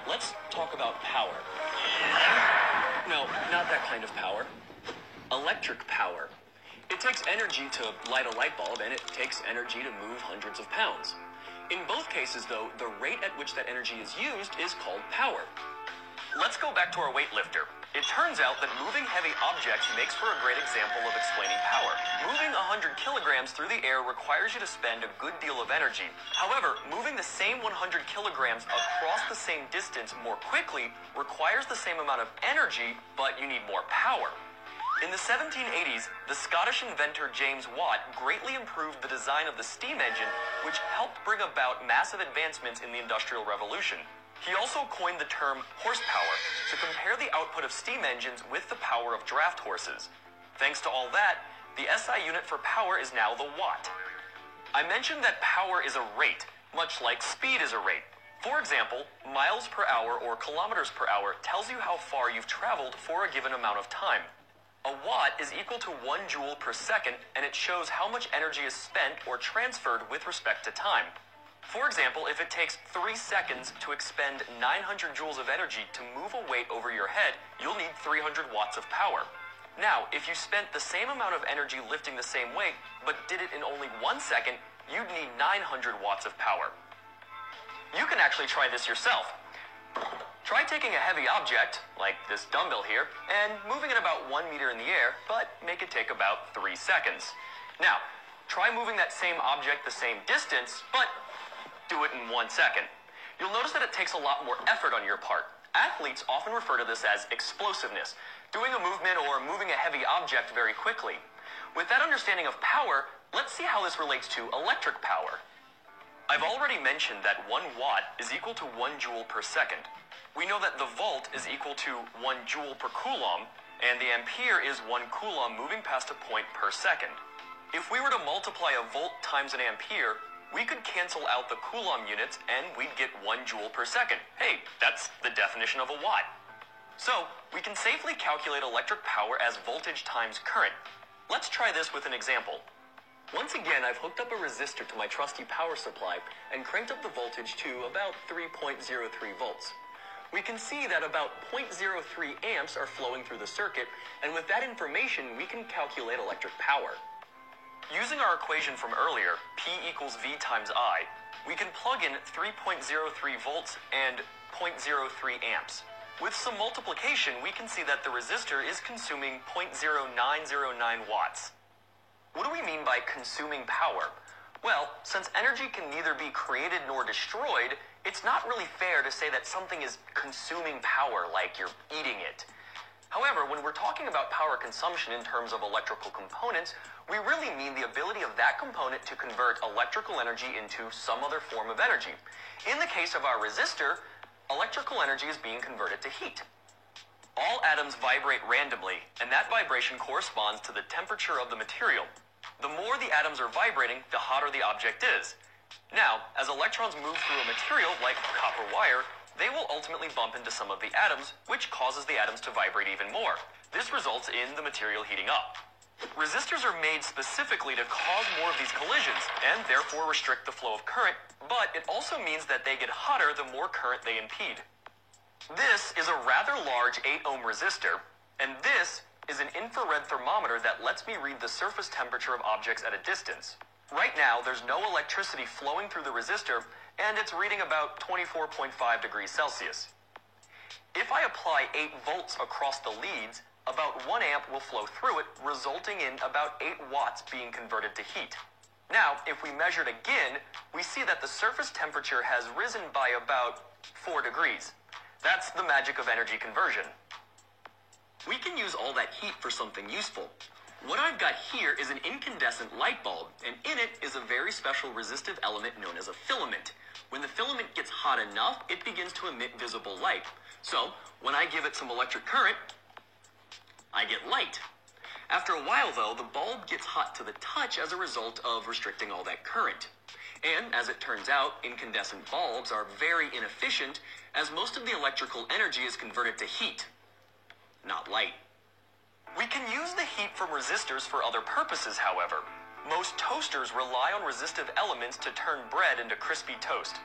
let's talk about power. No, not that kind of power. Electric power. It takes energy to light a light bulb, and it takes energy to move hundreds of pounds. In both cases, though, the rate at which that energy is used is called power. Let's go back to our weightlifter. It turns out that moving heavy objects makes for a great example of explaining power. Moving 100 kilograms through the air requires you to spend a good deal of energy. However, moving the same 100 kilograms across the same distance more quickly requires the same amount of energy, but you need more power. In the 1780s, the Scottish inventor James Watt greatly improved the design of the steam engine, which helped bring about massive advancements in the Industrial Revolution. He also coined the term horsepower to compare the output of steam engines with the power of draft horses. Thanks to all that, the SI unit for power is now the watt. I mentioned that power is a rate, much like speed is a rate. For example, miles per hour or kilometers per hour tells you how far you've traveled for a given amount of time. A watt is equal to 1 joule per second, and it shows how much energy is spent or transferred with respect to time. For example, if it takes 3 seconds to expend 900 joules of energy to move a weight over your head, you'll need 300 watts of power. Now, if you spent the same amount of energy lifting the same weight, but did it in only 1 second, you'd need 900 watts of power. You can actually try this yourself. Try taking a heavy object, like this dumbbell here, and moving it about 1 meter in the air, but make it take about 3 seconds. Now, try moving that same object the same distance, but do it in 1 second. You'll notice that it takes a lot more effort on your part. Athletes often refer to this as explosiveness, doing a movement or moving a heavy object very quickly. With that understanding of power, let's see how this relates to electric power. I've already mentioned that 1 watt is equal to 1 joule per second. We know that the volt is equal to 1 joule per coulomb, and the ampere is 1 coulomb moving past a point per second. If we were to multiply a volt times an ampere, we could cancel out the coulomb units and we'd get 1 joule per second. Hey, that's the definition of a watt. So, we can safely calculate electric power as voltage times current. Let's try this with an example. Once again, I've hooked up a resistor to my trusty power supply and cranked up the voltage to about 3.03 volts. We can see that about 0.03 amps are flowing through the circuit, and with that information, we can calculate electric power. Using our equation from earlier, P equals V times I, we can plug in 3.03 volts and 0.03 amps. With some multiplication, we can see that the resistor is consuming 0.0909 watts. What do we mean by consuming power? Well, since energy can neither be created nor destroyed, it's not really fair to say that something is consuming power like you're eating it. However, when we're talking about power consumption in terms of electrical components, we really mean the ability of that component to convert electrical energy into some other form of energy. In the case of our resistor, electrical energy is being converted to heat. All atoms vibrate randomly, and that vibration corresponds to the temperature of the material. The more the atoms are vibrating, the hotter the object is. Now, as electrons move through a material like copper wire, they will ultimately bump into some of the atoms, which causes the atoms to vibrate even more. This results in the material heating up. Resistors are made specifically to cause more of these collisions, and therefore restrict the flow of current, but it also means that they get hotter the more current they impede. This is a rather large 8-ohm resistor, and this is an infrared thermometer that lets me read the surface temperature of objects at a distance. Right now, there's no electricity flowing through the resistor, and it's reading about 24.5 degrees Celsius. If I apply 8 volts across the leads, about 1 amp will flow through it, resulting in about 8 watts being converted to heat. Now, if we measure it again, we see that the surface temperature has risen by about 4 degrees. That's the magic of energy conversion. We can use all that heat for something useful. What I've got here is an incandescent light bulb, and in it is a very special resistive element known as a filament. When the filament gets hot enough, it begins to emit visible light. So, when I give it some electric current, I get light. After a while, though, the bulb gets hot to the touch as a result of restricting all that current. And, as it turns out, incandescent bulbs are very inefficient, as most of the electrical energy is converted to heat, not light. We can use the heat from resistors for other purposes, however. Most toasters rely on resistive elements to turn bread into crispy toast.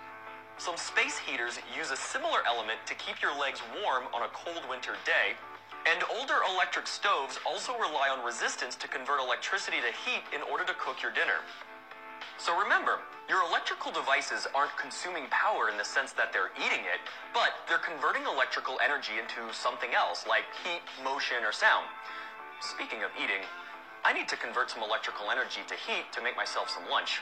Some space heaters use a similar element to keep your legs warm on a cold winter day, and older electric stoves also rely on resistance to convert electricity to heat in order to cook your dinner. So remember, your electrical devices aren't consuming power in the sense that they're eating it, but they're converting electrical energy into something else, like heat, motion, or sound. Speaking of eating, I need to convert some electrical energy to heat to make myself some lunch.